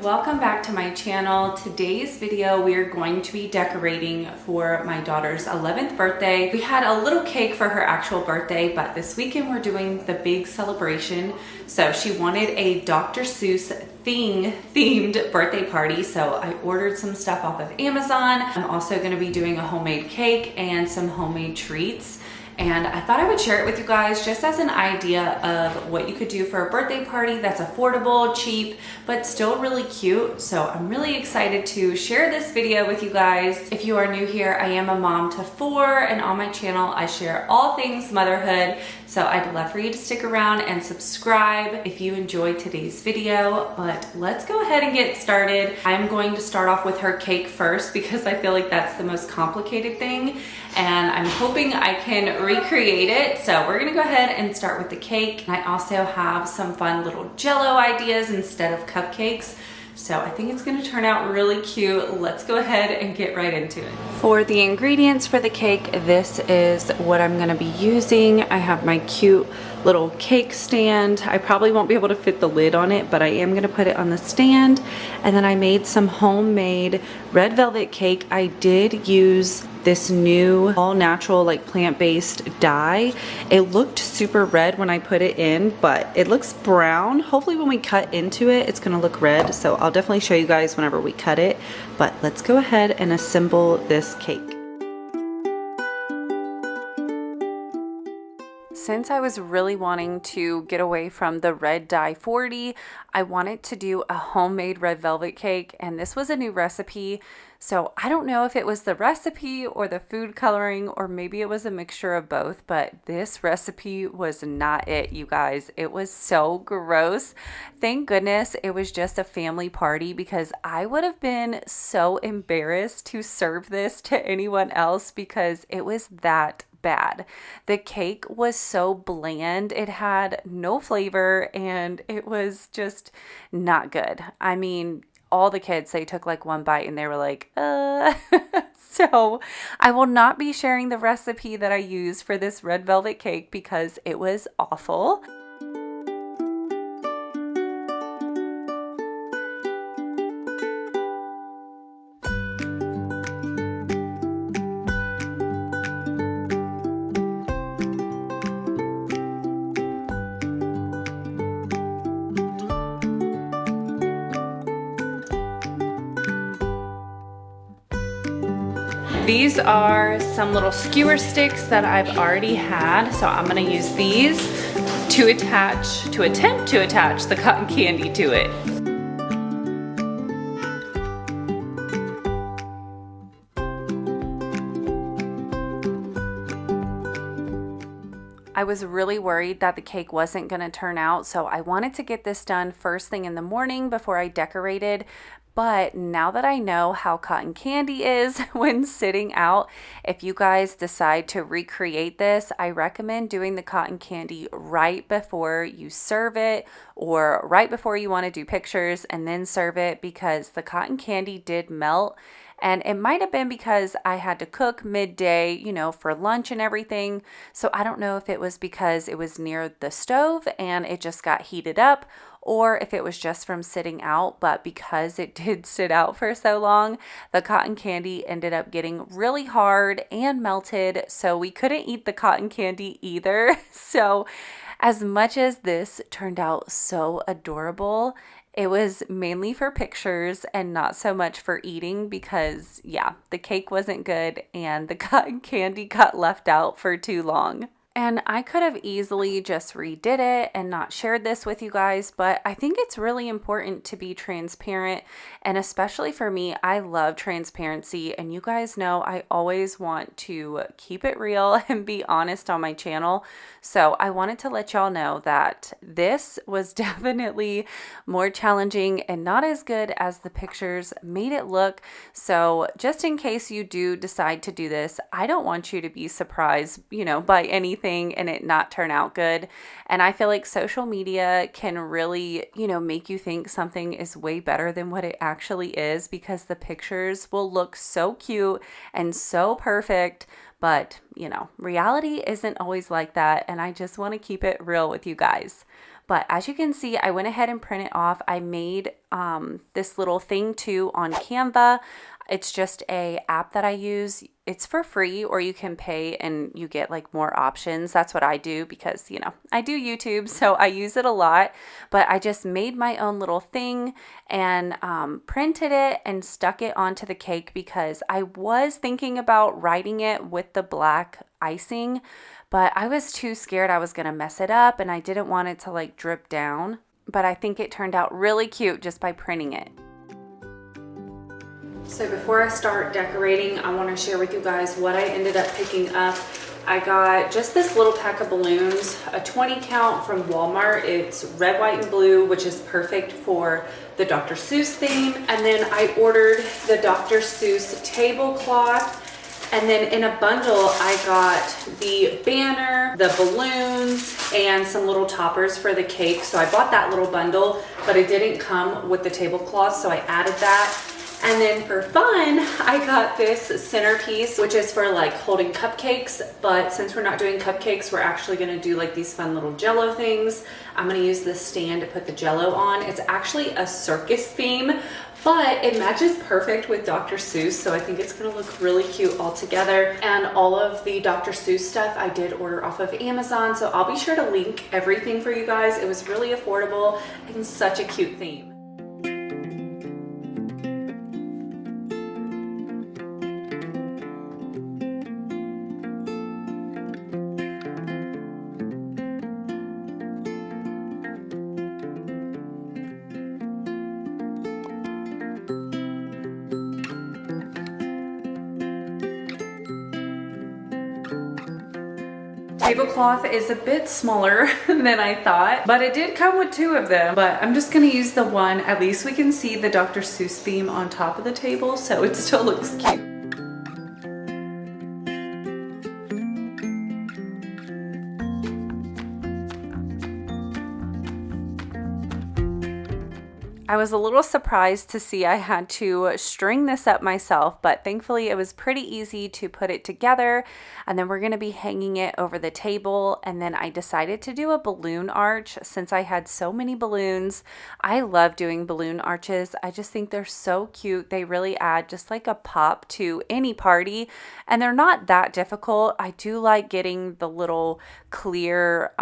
welcome back to my channel. Today's video we are going to be decorating for my daughter's 11th birthday. We had a little cake for her actual birthday, but this weekend we're doing the big celebration. So she wanted a Dr. Seuss themed birthday party, so I ordered some stuff off of Amazon. I'm also going to be doing a homemade cake and some homemade treats. And I thought I would share it with you guys just as an idea of what you could do for a birthday party that's affordable, cheap, but still really cute. So I'm really excited to share this video with you guys. If you are new here, I am a mom to 4, and on my channel I share all things motherhood. So I'd love for you to stick around and subscribe if you enjoyed today's video. But let's go ahead and get started. I'm going to start off with her cake first because I feel like that's the most complicated thing, and I'm hoping I can recreate it. So we're gonna go ahead and start with the cake. I also have some fun little jello ideas instead of cupcakes. So I think it's gonna turn out really cute. Let's go ahead and get right into it. For the ingredients for the cake, this is what I'm gonna be using. I have my cute little cake stand. I probably won't be able to fit the lid on it, but I am gonna put it on the stand. And then I made some homemade red velvet cake. I did use this new all natural like plant-based dye. It looked super red when I put it in, but it looks brown. Hopefully when we cut into it, it's gonna look red. So I'll definitely show you guys whenever we cut it, but let's go ahead and assemble this cake. Since I was really wanting to get away from the red dye 40, I wanted to do a homemade red velvet cake, and this was a new recipe. So I don't know if it was the recipe or the food coloring, or maybe it was a mixture of both, but this recipe was not it, you guys. It was so gross. Thank goodness it was just a family party, because I would have been so embarrassed to serve this to anyone else because it was that bad. The cake was so bland. It had no flavor and it was just not good. I mean, all the kids, they took like one bite and they were like, So I will not be sharing the recipe that I used for this red velvet cake because it was awful. These are some little skewer sticks that I've already had, so I'm gonna use these to attempt to attach the cotton candy to it. I was really worried that the cake wasn't gonna turn out, so I wanted to get this done first thing in the morning before I decorated. But now that I know how cotton candy is when sitting out, if you guys decide to recreate this, I recommend doing the cotton candy right before you serve it, or right before you want to do pictures and then serve it, because the cotton candy did melt. And it might have been because I had to cook midday, you know, for lunch and everything. So I don't know if it was because it was near the stove and it just got heated up, or if it was just from sitting out. But because it did sit out for so long, the cotton candy ended up getting really hard and melted. So we couldn't eat the cotton candy either. So as much as this turned out so adorable, it was mainly for pictures and not so much for eating because, yeah, the cake wasn't good and the cotton candy got left out for too long. And I could have easily just redid it and not shared this with you guys, but I think it's really important to be transparent. And especially for me, I love transparency. And you guys know I always want to keep it real and be honest on my channel. So I wanted to let y'all know that this was definitely more challenging and not as good as the pictures made it look. So just in case you do decide to do this, I don't want you to be surprised, you know, by anything and it not turn out good. And I feel like social media can really, you know, make you think something is way better than what it actually is, because the pictures will look so cute and so perfect. But, you know, reality isn't always like that. And I just want to keep it real with you guys. But as you can see, I went ahead and printed off. I made this little thing too on Canva. It's just a app that I use. It's for free, or you can pay and you get like more options. That's what I do because, you know, I do YouTube, so I use it a lot. But I just made my own little thing and printed it and stuck it onto the cake because I was thinking about writing it with the black icing, but I was too scared I was going to mess it up and I didn't want it to like drip down. But I think it turned out really cute just by printing it. So before I start decorating, I want to share with you guys what I ended up picking up. I got just this little pack of balloons, a 20 count from Walmart. It's red, white, and blue, which is perfect for the Dr. Seuss theme. And then I ordered the Dr. Seuss tablecloth. And then in a bundle, I got the banner, the balloons, and some little toppers for the cake. So I bought that little bundle, but it didn't come with the tablecloth, so I added that. And then for fun, I got this centerpiece, which is for like holding cupcakes. But since we're not doing cupcakes, we're actually gonna do like these fun little Jello things. I'm gonna use this stand to put the Jello on. It's actually a circus theme, but it matches perfect with Dr. Seuss, so I think it's gonna look really cute all together. And all of the Dr. Seuss stuff I did order off of Amazon, so I'll be sure to link everything for you guys. It was really affordable and such a cute theme. Tablecloth is a bit smaller than I thought, but it did come with 2 of them. But I'm just gonna use the one. At least we can see the Dr. Seuss theme on top of the table, so it still looks cute. I was a little surprised to see I had to string this up myself, but thankfully it was pretty easy to put it together. And then we're going to be hanging it over the table. And then I decided to do a balloon arch since I had so many balloons. I love doing balloon arches. I just think they're so cute. They really add just like a pop to any party, and they're not that difficult. I do like getting the little clear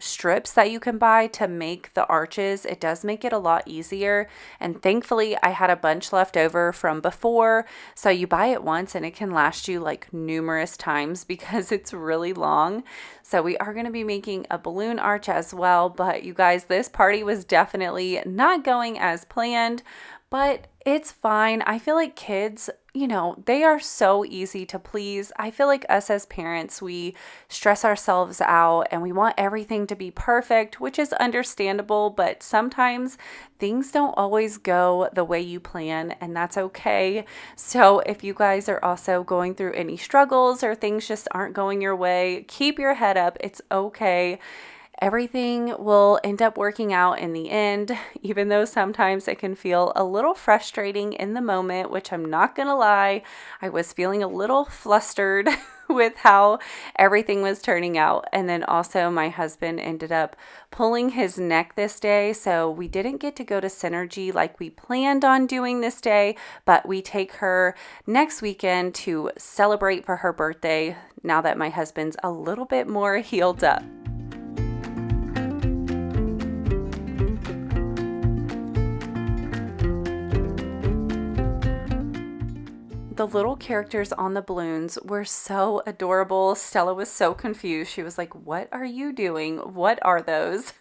strips that you can buy to make the arches. It does make it a lot easier, and thankfully I had a bunch left over from before, so you buy it once and it can last you like numerous times because it's really long. So we are going to be making a balloon arch as well. But you guys, this party was definitely not going as planned, but it's fine. I feel like kids, you know, they are so easy to please. I feel like us as parents, we stress ourselves out and we want everything to be perfect, which is understandable, but sometimes things don't always go the way you plan, and that's okay. So if you guys are also going through any struggles or things just aren't going your way, keep your head up. It's okay. Everything will end up working out in the end, even though sometimes it can feel a little frustrating in the moment, which I'm not gonna lie, I was feeling a little flustered with how everything was turning out. And then also my husband ended up pulling his neck this day, so we didn't get to go to Synergy like we planned on doing this day, but we take her next weekend to celebrate for her birthday now that my husband's a little bit more healed up. The little characters on the balloons were so adorable. Stella was so confused. She was like, "What are you doing? What are those?"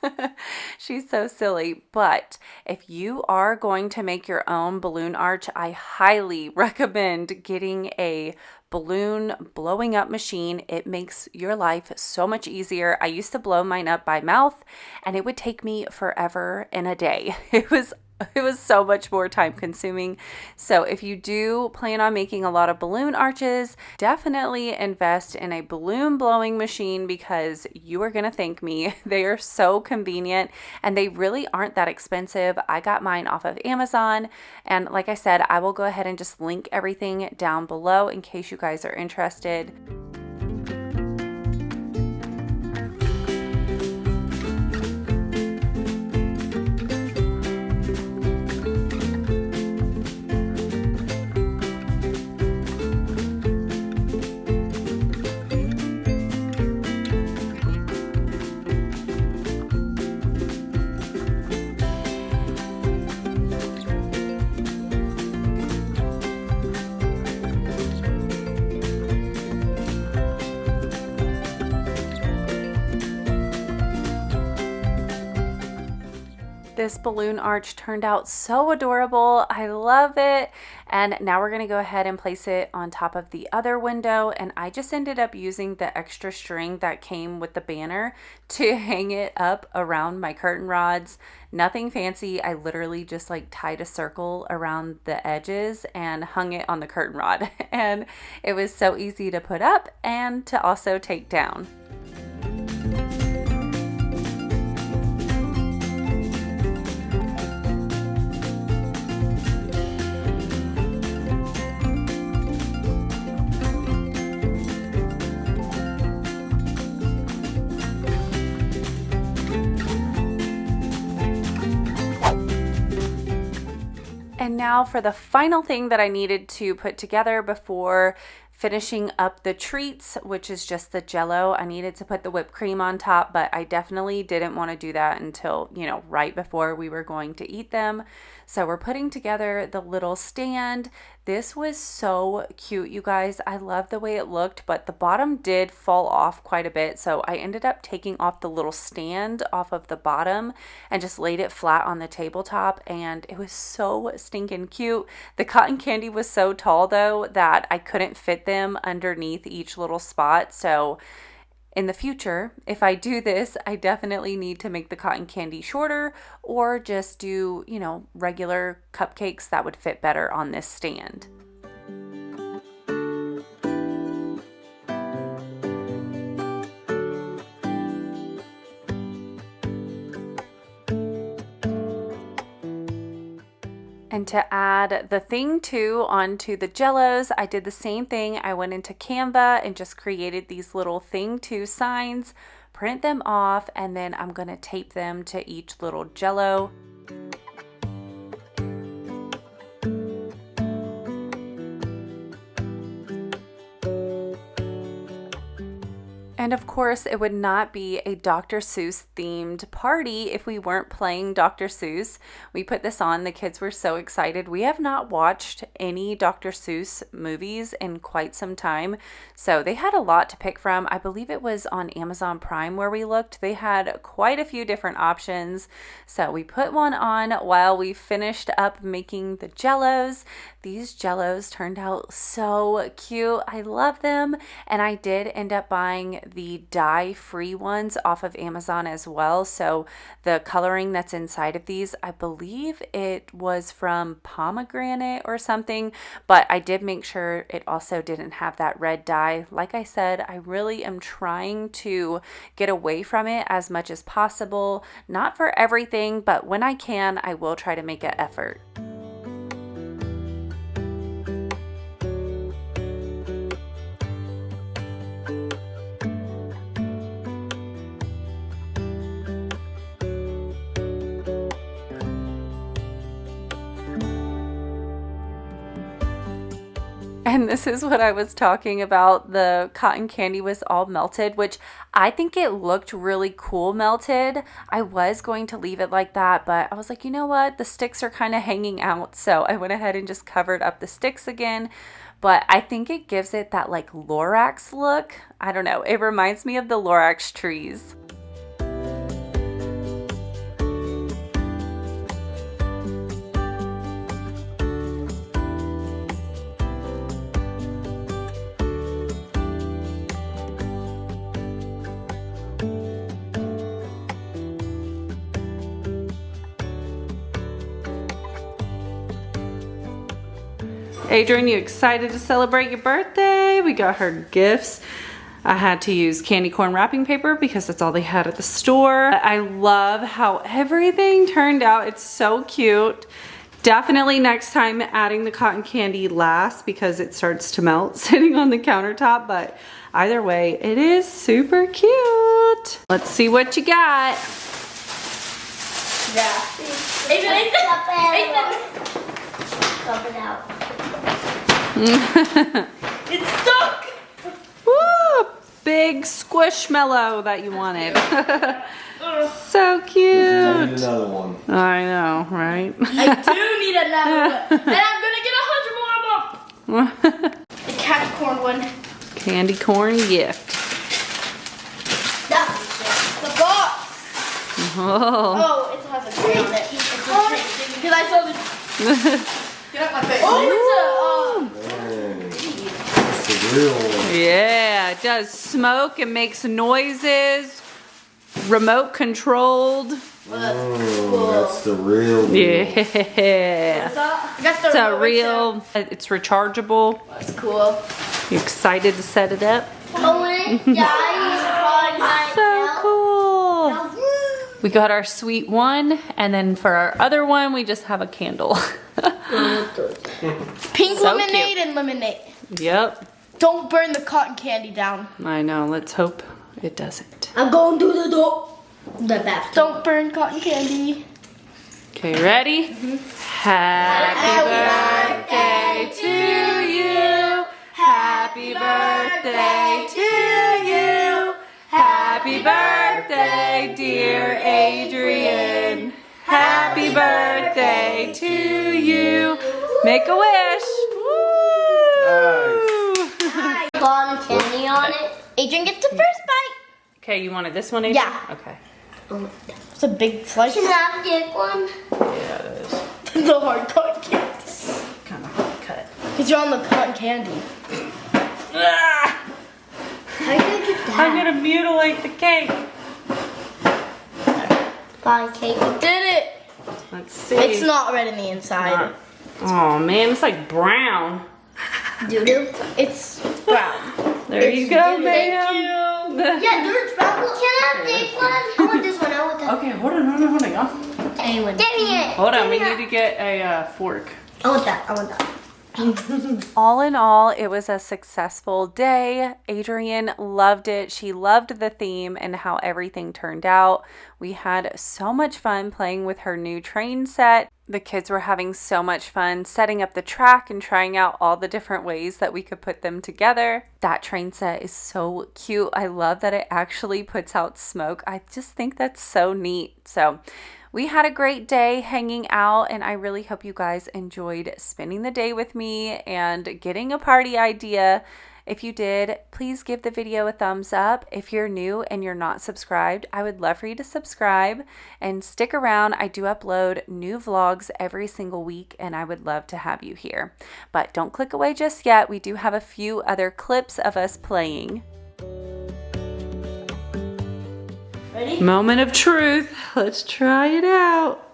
She's so silly. But if you are going to make your own balloon arch, I highly recommend getting a balloon blowing up machine. It makes your life so much easier. I used to blow mine up by mouth and it would take me forever and a day. It was so much more time consuming. So if you do plan on making a lot of balloon arches, definitely invest in a balloon blowing machine because you are going to thank me. They are so convenient and they really aren't that expensive. I got mine off of Amazon, and like I said, I will go ahead and just link everything down below in case you guys are interested. this balloon arch turned out so adorable. I love it. And now we're gonna go ahead and place it on top of the other window. And I just ended up using the extra string that came with the banner to hang it up around my curtain rods. Nothing fancy. I literally just like tied a circle around the edges and hung it on the curtain rod. And it was so easy to put up and to also take down. And now for the final thing that I needed to put together before finishing up the treats, which is just the Jell-O. I needed to put the whipped cream on top, but I definitely didn't want to do that until, right before we were going to eat them. So we're putting together the little stand. This was so cute, you guys. I love the way it looked, but the bottom did fall off quite a bit. So I ended up taking off the little stand off of the bottom and just laid it flat on the tabletop. And it was so stinking cute. The cotton candy was so tall though that I couldn't fit them underneath each little spot. So in the future, if I do this, I definitely need to make the cotton candy shorter or just do, regular cupcakes that would fit better on this stand. And to add the thing too onto the Jell-Os, I did the same thing. I went into Canva and just created these little thing to signs, print them off, and then I'm gonna tape them to each little Jell-O. And of course, it would not be a Dr. Seuss themed party if we weren't playing Dr. Seuss. We put this on, the kids were so excited. We have not watched any Dr. Seuss movies in quite some time, so they had a lot to pick from. I believe it was on Amazon Prime where we looked. They had quite a few different options. So we put one on while we finished up making the Jell-Os. These Jell-Os turned out so cute. I love them. And I did end up buying the dye-free ones off of Amazon as well. So the coloring that's inside of these, I believe it was from pomegranate or something, but I did make sure it also didn't have that red dye. Like I said, I really am trying to get away from it as much as possible. Not for everything, but when I can, I will try to make an effort. And this is what I was talking about. The cotton candy was all melted, which I think it looked really cool melted. I was going to leave it like that, but I was like, you know what? The sticks are kind of hanging out. So I went ahead and just covered up the sticks again. But I think it gives it that like Lorax look. I don't know. It reminds me of the Lorax trees. Adrienne, you excited to celebrate your birthday? We got her gifts. I had to use candy corn wrapping paper because that's all they had at the store. I love how everything turned out. It's so cute. Definitely next time adding the cotton candy last because it starts to melt sitting on the countertop, but either way, it is super cute. Let's see what you got. Yeah. Ethan! Dump it out. It's stuck! Woo! Big squishmallow that you wanted. So cute. I need another one. I know, right? I do need another one. And I'm gonna get 100 more of them. The candy corn one. Candy corn gift. That's the box. Oh. Oh, it has a tree on it. Because I saw the. Get up my face. Oh, It's the real one. Yeah, it does smoke and makes noises. Remote controlled. That's the real one. Yeah. It's a real, it's rechargeable. That's cool. You excited to set it up? Oh, when it dies, So cool. We got our sweet one, and then for our other one, we just have a candle. Pink So lemonade cute. and lemonade. Yep. Don't burn the cotton candy down. I know, let's hope it doesn't. I'm going through the door. The bathroom. Don't burn cotton candy. Okay, ready? Happy birthday to you. Happy birthday to you. Happy birthday, dear Adrienne. Happy birthday to you. Make a wish. Woo! Cotton candy on it. Adrienne gets the first bite. Okay, you wanted this one, Adrienne? Yeah. Okay. It's a big slice. Can I get one? Yeah, it is. The hard cotton candy. Kind of hard cut. Because you're on the cotton candy. Ah! How are you going to get that? I'm gonna mutilate the cake. Cotton cake. You did it. Let's see. It's not red in the inside. Oh man, it's like brown. Doo-doo. It's brown. There you go, doo-doo. ma'am. Yeah, dirt brown. Can I take one? I want this one. I want that. Okay, hold on. Anyone. Give me it. Hold on, we need to get a fork. I want that. I want that. All in all, it was a successful day. Adrienne loved it. She loved the theme and how everything turned out. We had so much fun playing with her new train set. The kids were having so much fun setting up the track and trying out all the different ways that we could put them together. That train set is so cute. I love that it actually puts out smoke. I just think that's so neat. So we had a great day hanging out, and I really hope you guys enjoyed spending the day with me and getting a party idea. If you did, please give the video a thumbs up. If you're new and you're not subscribed, I would love for you to subscribe and stick around. I do upload new vlogs every single week, and I would love to have you here. But don't click away just yet. We do have a few other clips of us playing. Ready? Moment of truth. Let's try it out.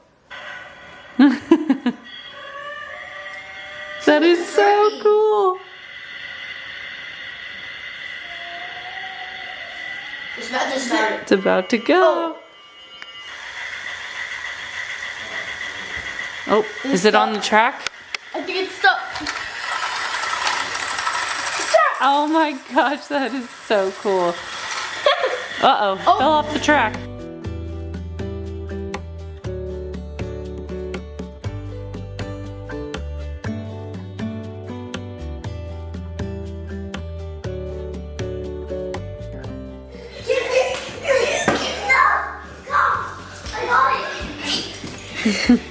That is so cool. It's about to start. It's about to go. Oh, is it on the track? I think it's stuck. Oh my gosh, that is so cool. Uh-oh, fell off the track.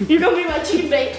You're gonna be my teammate.